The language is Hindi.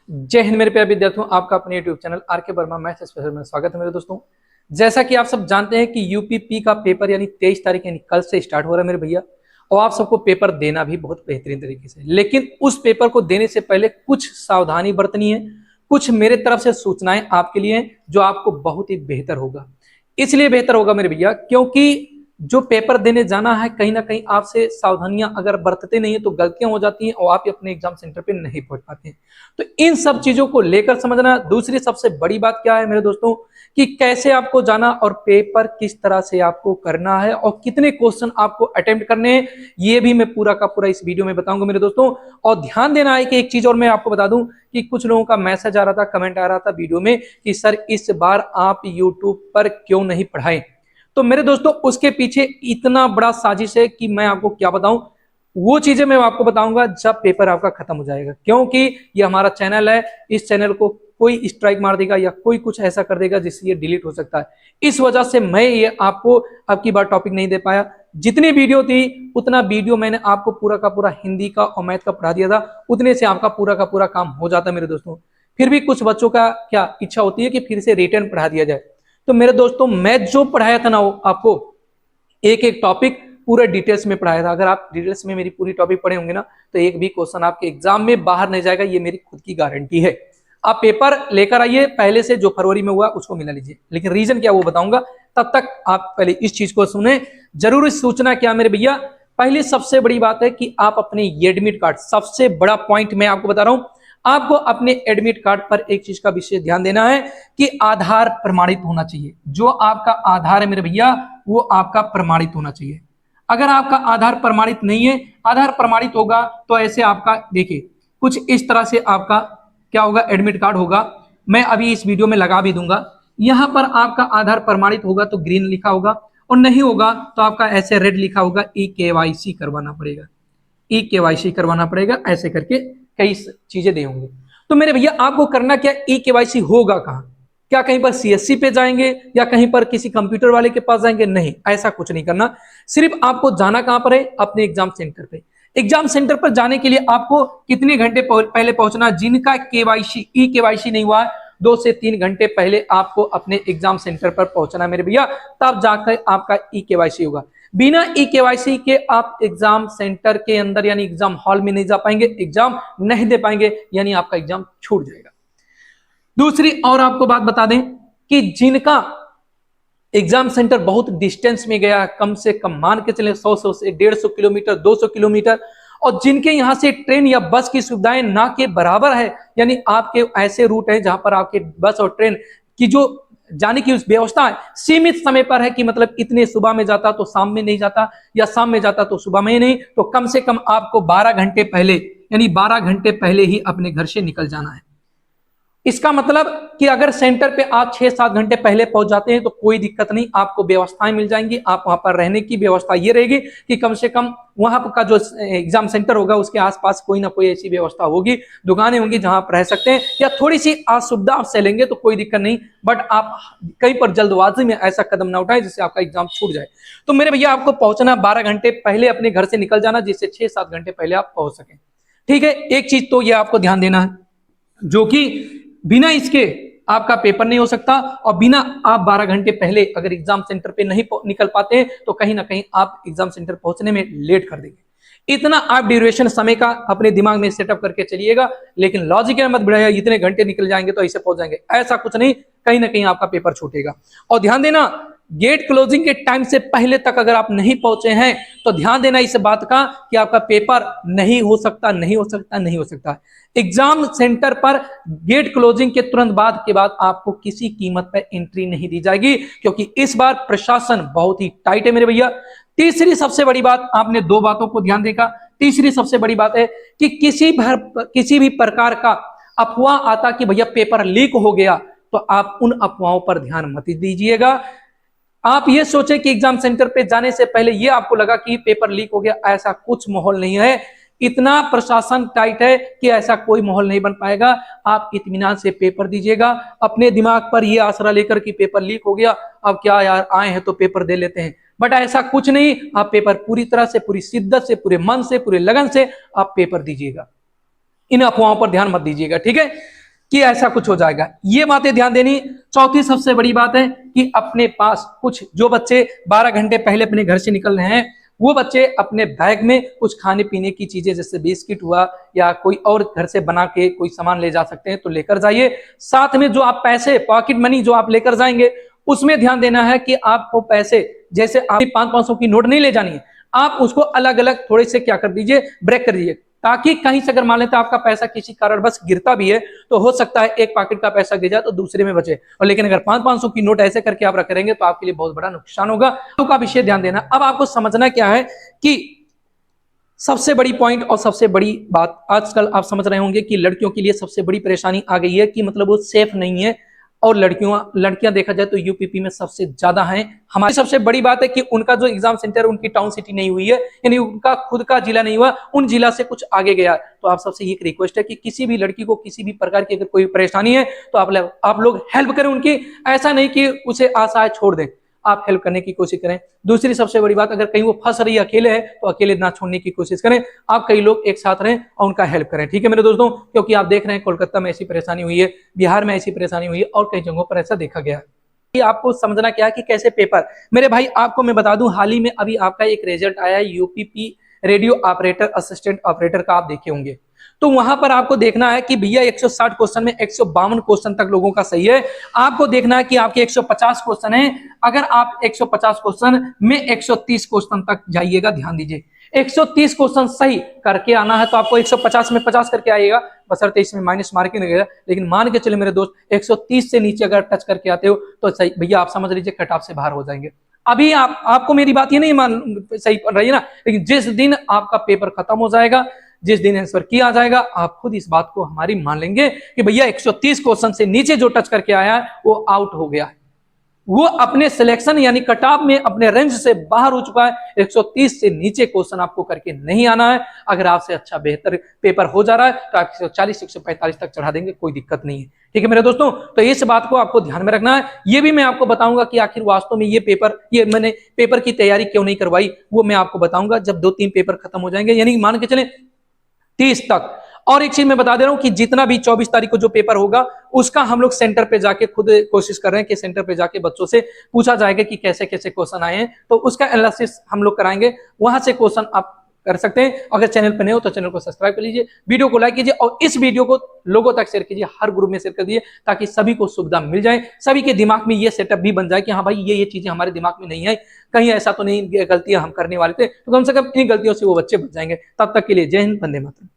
जय हिंद मेरे प्यारे विद्यार्थियों, आपका अपने यूट्यूब चैनल आर के वर्मा मैथ्स स्पेशल में स्वागत है मेरे दोस्तों। जैसा कि आप सब जानते हैं कि यूपीपी का पेपर यानी 23 तारीख यानी कल से स्टार्ट हो रहा है मेरे भैया। और आप सबको पेपर देना भी बहुत बेहतरीन तरीके से, लेकिन उस पेपर को देने से पहले कुछ सावधानी बरतनी है। कुछ मेरे तरफ से सूचनाएं आपके लिए हैं, जो आपको बहुत ही बेहतर होगा। इसलिए बेहतर होगा मेरे भैया क्योंकि जो पेपर देने जाना है, कहीं ना कहीं आपसे सावधानियां अगर बरतते नहीं है तो गलतियां हो जाती हैं और आप अपने एग्जाम सेंटर पे नहीं पहुंच पाते हैं। तो इन सब चीजों को लेकर समझना। दूसरी सबसे बड़ी बात क्या है मेरे दोस्तों, कि कैसे आपको जाना और पेपर किस तरह से आपको करना है और कितने क्वेश्चन आपको अटेम्प्ट करने हैं, ये भी मैं पूरा का पूरा इस वीडियो में बताऊंगा मेरे दोस्तों। और ध्यान देना है कि एक चीज और मैं आपको बता दूं कि कुछ लोगों का मैसेज आ रहा था, कमेंट आ रहा था वीडियो में कि सर इस बार आप यूट्यूब पर क्यों नहीं पढ़ाएं। तो मेरे दोस्तों उसके पीछे इतना बड़ा साजिश है कि मैं आपको क्या बताऊं। वो चीजें मैं आपको बताऊंगा जब पेपर आपका खत्म हो जाएगा, क्योंकि ये हमारा चैनल है। इस चैनल को कोई स्ट्राइक मार देगा या कोई कुछ ऐसा कर देगा जिससे ये डिलीट हो सकता है। इस वजह से मैं ये आपको अब की बार टॉपिक नहीं दे पाया। जितनी वीडियो थी उतना वीडियो मैंने आपको पूरा का पूरा हिंदी का और मैथ का पढ़ा दिया था, उतने से आपका पूरा का पूरा काम हो जाता मेरे दोस्तों। फिर भी कुछ बच्चों का क्या इच्छा होती है कि फिर से रिटर्न पढ़ा दिया जाए। तो मेरे दोस्तों मैथ जो पढ़ाया था ना, वो आपको एक एक टॉपिक पूरे डिटेल्स में पढ़ाया था। अगर आप डिटेल्स में मेरी पूरी टॉपिक पढ़े होंगे ना, तो एक भी क्वेश्चन आपके एग्जाम में बाहर नहीं जाएगा, ये मेरी खुद की गारंटी है। आप पेपर लेकर आइए, पहले से जो फरवरी में हुआ उसको मिला लीजिए, लेकिन रीजन क्या वो बताऊंगा। तब तक आप पहले इस चीज को सुने। जरूरी सूचना क्या मेरे भैया, पहली सबसे बड़ी बात है कि आप अपने एडमिट कार्ड, सबसे बड़ा पॉइंट मैं आपको बता रहा हूं, आपको अपने एडमिट कार्ड पर एक चीज का विशेष ध्यान देना है कि आधार प्रमाणित होना चाहिए। जो आपका आधार है मेरे भैया, वो आपका प्रमाणित होना चाहिए। अगर आपका आधार प्रमाणित नहीं है, आधार प्रमाणित होगा तो ऐसे आपका देखिए कुछ इस तरह से आपका क्या होगा, एडमिट कार्ड होगा। मैं अभी इस वीडियो में लगा भी दूंगा। यहां पर आपका आधार प्रमाणित होगा तो ग्रीन लिखा होगा, और नहीं होगा तो आपका ऐसे रेड लिखा होगा, ई केवाईसी करवाना पड़ेगा। ई केवाईसी करवाना पड़ेगा, ऐसे करके कई चीजें दे होंगे। तो मेरे भैया आपको करना क्या, ई केवाईसी होगा कहां, क्या कहीं पर सीएससी पे जाएंगे या कहीं पर किसी कंप्यूटर वाले के पास जाएंगे? नहीं, ऐसा कुछ नहीं करना। सिर्फ आपको जाना कहां पर है, अपने एग्जाम सेंटर पे। एग्जाम सेंटर पर जाने के लिए आपको कितने घंटे पहले पहुंचना, जिनका केवाईसी ई केवाईसी नहीं हुआ है, 2 से 3 घंटे पहले आपको अपने एग्जाम सेंटर पर पहुंचना मेरे भैया, तब जाकर आपका ई केवाईसी होगा। बिना ई केवाईसी के आप एग्जाम सेंटर के अंदर यानी एग्जाम हॉल में नहीं जा पाएंगे, एग्जाम नहीं दे पाएंगे, यानी आपका एग्जाम छूट जाएगा। दूसरी और आपको बात बता दें कि जिनका एग्जाम सेंटर बहुत डिस्टेंस में गया, कम से कम मान के चले 100 से 150 किलोमीटर, 200 किलोमीटर, और जिनके यहां से ट्रेन या बस की सुविधाएं ना के बराबर है, यानी आपके ऐसे रूट है जहां पर आपके बस और ट्रेन की जो जाने की व्यवस्था है सीमित समय पर है, कि मतलब इतने सुबह में जाता तो शाम में नहीं जाता, या शाम में जाता तो सुबह में नहीं, तो कम से कम आपको 12 घंटे पहले यानी 12 घंटे पहले ही अपने घर से निकल जाना है। इसका मतलब कि अगर सेंटर पे आप 6-7 घंटे पहले पहुंच जाते हैं तो कोई दिक्कत नहीं, आपको व्यवस्थाएं मिल जाएंगी। आप वहां पर रहने की व्यवस्था ये रहेगी कि कम से कम वहां का जो एग्जाम सेंटर होगा उसके आसपास कोई ना कोई ऐसी व्यवस्था होगी, दुकानें होंगी जहां आप रह सकते हैं, या थोड़ी सी असुविधा आप सहलेंगे तो कोई दिक्कत नहीं। बट आप कहीं पर जल्दबाजी में ऐसा कदम ना उठाएं जिससे आपका एग्जाम छूट जाए। तो मेरे भैया आपको पहुंचना 12 घंटे पहले, अपने घर से निकल जाना, जिससे 6-7 घंटे पहले आप पहुंच सकें। ठीक है, एक चीज तो ये आपको ध्यान देना है, जो कि बिना इसके आपका पेपर नहीं हो सकता, और बिना आप 12 घंटे पहले अगर एग्जाम सेंटर पे नहीं निकल पाते तो कहीं ना कहीं आप एग्जाम सेंटर पहुंचने में लेट कर देंगे। इतना आप ड्यूरेशन समय का अपने दिमाग में सेटअप करके चलिएगा, लेकिन लॉजिक मत बढ़ाइए इतने घंटे निकल जाएंगे तो ऐसे पहुंच जाएंगे, ऐसा कुछ नहीं। कहीं ना कहीं आपका पेपर छूटेगा। और ध्यान देना, गेट क्लोजिंग के टाइम से पहले तक अगर आप नहीं पहुंचे हैं तो ध्यान देना इस बात का कि आपका पेपर नहीं हो सकता, नहीं हो सकता, नहीं हो सकता। एग्जाम सेंटर पर गेट क्लोजिंग के तुरंत बाद के बाद आपको किसी कीमत पर एंट्री नहीं दी जाएगी, क्योंकि इस बार प्रशासन बहुत ही टाइट है मेरे भैया। तीसरी सबसे बड़ी बात, आपने दो बातों को ध्यान देगा। तीसरी सबसे बड़ी बात है कि किसी भी प्रकार का अफवाह आता कि भैया पेपर लीक हो गया, तो आप उन अफवाहों पर ध्यान मत दीजिएगा। आप ये सोचे कि एग्जाम सेंटर पे जाने से पहले ये आपको लगा कि पेपर लीक हो गया, ऐसा कुछ माहौल नहीं है। इतना प्रशासन टाइट है कि ऐसा कोई माहौल नहीं बन पाएगा। आप इत्मीनान से पेपर दीजिएगा, अपने दिमाग पर ये आसरा लेकर कि पेपर लीक हो गया, अब क्या यार आए हैं तो पेपर दे लेते हैं, बट ऐसा कुछ नहीं। आप पेपर पूरी तरह से, पूरी शिद्दत से, पूरे मन से, पूरे लगन से आप पेपर दीजिएगा। इन अफवाहों पर ध्यान मत दीजिएगा, ठीक है। कि ऐसा कुछ हो जाएगा। ये बातें ध्यान देनी। चौथी सबसे बड़ी बात है कि अपने पास कुछ, जो बच्चे 12 घंटे पहले अपने घर से निकल रहे हैं, वो बच्चे अपने बैग में कुछ खाने पीने की चीजें जैसे बिस्किट हुआ या कोई और घर से बना के कोई सामान ले जा सकते हैं तो लेकर जाइए। साथ में जो आप पैसे, पॉकेट मनी जो आप लेकर जाएंगे, उसमें ध्यान देना है कि आपको पैसे, जैसे आप 500-500 की नोट नहीं ले जानी है, आप उसको अलग अलग थोड़े से क्या कर दीजिए, ब्रेक कर दीजिए, ताकि कहीं से अगर मान लेते आपका पैसा किसी कारणवश गिरता भी है तो हो सकता है एक पॉकेट का पैसा गिर जाए तो दूसरे में बचे। और लेकिन अगर 500-500 की नोट ऐसे करके आप रख रहेंगे तो आपके लिए बहुत बड़ा नुकसान होगा। तो का विषय ध्यान देना। अब आपको समझना क्या है कि सबसे बड़ी पॉइंट और सबसे बड़ी बात आजकल आप समझ रहे होंगे कि लड़कियों के लिए सबसे बड़ी परेशानी आ गई है कि मतलब वो सेफ नहीं है। और लड़कियां देखा जाए तो यूपीपी में सबसे ज्यादा हैं। हमारी सबसे बड़ी बात है कि उनका जो एग्जाम सेंटर उनकी टाउन सिटी नहीं हुई है, यानी उनका खुद का जिला नहीं हुआ, उन जिला से कुछ आगे गया। तो आप सबसे एक रिक्वेस्ट है कि किसी भी लड़की को किसी भी प्रकार की अगर कोई परेशानी है तो आप लोग हेल्प करें उनकी। ऐसा नहीं कि उसे आशा छोड़ दें, आप हेल्प करने की कोशिश करें। दूसरी सबसे बड़ी बात, अगर कहीं वो फंस रही है अकेले है तो अकेले ना छोड़ने की कोशिश करें, आप कई लोग एक साथ रहें और उनका हेल्प करें। ठीक है मेरे दोस्तों, क्योंकि आप देख रहे हैं कोलकाता में ऐसी परेशानी हुई है, बिहार में ऐसी परेशानी हुई है और कई जगहों पर ऐसा देखा गया है। आपको समझना क्या है कि कैसे पेपर, मेरे भाई आपको मैं बता दूं, हाल ही में अभी आपका एक रिजल्ट आया है UPP radio operator assistant operator का, आप देखे होंगे। तो वहां पर आपको देखना है कि भैया 160 क्वेश्चन में 152 क्वेश्चन तक लोगों का सही है। आपको देखना है कि आपके 150 क्वेश्चन है, अगर आप 150 क्वेश्चन में 130 क्वेश्चन तक जाइएगा, ध्यान दीजिए 130 क्वेश्चन सही करके आना है तो आपको 150 में 50 करके आइएगा, बशर्ते इसमें माइनस मार्किंग लगेगा। लेकिन मान के चले मेरे दोस्त 130 से नीचे अगर टच करके आते हो तो सही भैया आप समझ लीजिए कट ऑफ से बाहर हो जाएंगे। अभी आपको मेरी बात ये नहीं मान सही पड़ रही है ना, लेकिन जिस दिन आपका पेपर खत्म हो जाएगा, जिस दिन आंसर किया जाएगा, आप खुद इस बात को हमारी मान लेंगे कि भैया 130 क्वेश्चन से नीचे जो टच करके आया है वो आउट हो गया है, वो अपने सिलेक्शन यानी कट ऑफ में अपने रेंज से बाहर हो चुका है। 130 से नीचे क्वेश्चन आपको करके नहीं आना है। अगर आपसे अच्छा बेहतर पेपर हो जा रहा है तो आप 140 145 तक चढ़ा देंगे, कोई दिक्कत नहीं है। ठीक है मेरे दोस्तों, तो इस बात को आपको ध्यान में रखना है। ये भी मैं आपको बताऊंगा कि आखिर वास्तव में ये मैंने पेपर की तैयारी क्यों नहीं करवाई, वो मैं आपको बताऊंगा जब 2-3 पेपर खत्म हो जाएंगे, यानी मान के चले 30 तक। और एक चीज मैं बता दे रहा हूं कि जितना भी 24 तारीख को जो पेपर होगा उसका हम लोग सेंटर पे जाके खुद कोशिश कर रहे हैं कि सेंटर पे जाके बच्चों से पूछा जाएगा कि कैसे कैसे क्वेश्चन आए हैं, तो उसका एनालिसिस हम लोग कराएंगे। वहां से क्वेश्चन आप कर सकते हैं। अगर चैनल पर नए हो तो चैनल को सब्सक्राइब कर लीजिए, वीडियो को लाइक कीजिए और इस वीडियो को लोगों तक शेयर कीजिए, हर ग्रुप में शेयर कर दीजिए ताकि सभी को सुविधा मिल जाए, सभी के दिमाग में ये सेटअप भी बन जाए कि हाँ भाई ये चीजें हमारे दिमाग में नहीं है, कहीं ऐसा तो नहीं गलतियां हम करने वाले थे, तो कम से कम इन गलतियों से वो बच्चे बच जाएंगे। तब तक के लिए जय हिंद, वंदे मातरम।